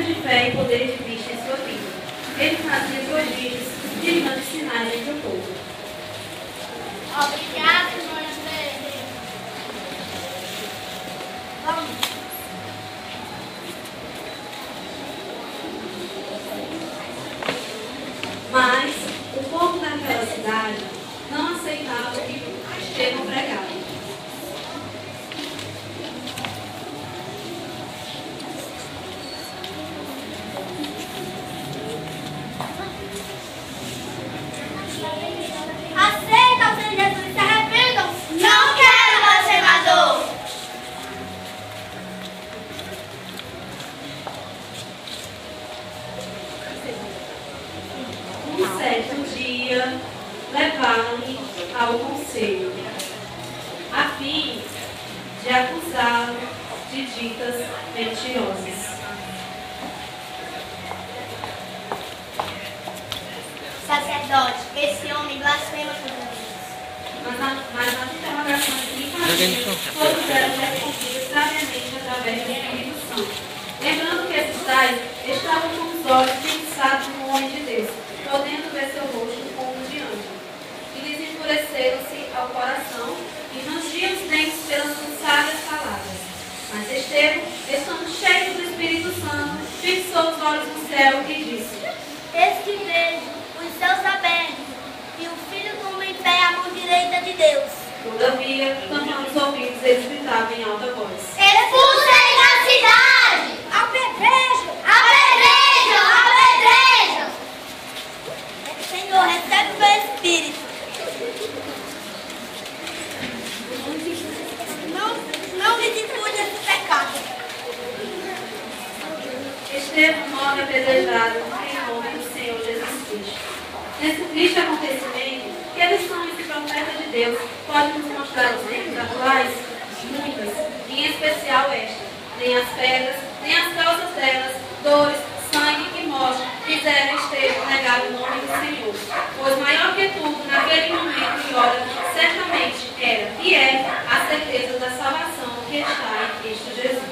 de fé e poder de vista em sua vida. Ele fazia prodígios e grandes sinais entre o povo. Obrigado, irmã André. Vamos. Mas o povo daquela cidade não aceitava o que Estevão pregava. Aceita o Senhor Jesus e se arrependam. Não quero mais ser senador. Um certo dia, levaram-me ao conselho, a fim de acusá-lo de ditas mentirosas. Sacerdote, esse homem blasfema contra Deus. Mas nas interrogações que todos eram respondidos sabiamente através do Espírito Santo. Lembrando que esses tais estavam com os olhos fixados no homem de Deus, podendo ver seu rosto como de anjo. E lhes endureceram-se ao coração e rangiam os dentes pelas sábias palavras. Mas Estevão, estando cheio do Espírito Santo, fixou os olhos no céu e disse: Eis que vejo os céus abertos e o Filho do Homem em pé à mão direita de Deus. Todavia, tampando os ouvidos, eles gritavam em alta voz: Expulsem da cidade! Apedrejam! Apedrejam! Apedrejam! Senhor, recebe o meu espírito. Não me difunde esse pecado. Estevão morre apedrejado em nome do Senhor Jesus Cristo. Nesse triste acontecimento, que lições esse profeta de Deus pode nos mostrar os tempos atuais? Muitas, em especial esta: nem as pedras, nem as causas delas, dores, sangue e morte fizeram Estevão negar o nome do Senhor. Pois maior que tudo, naquele momento e hora, certamente era e é a certeza da salvação que está em Cristo Jesus.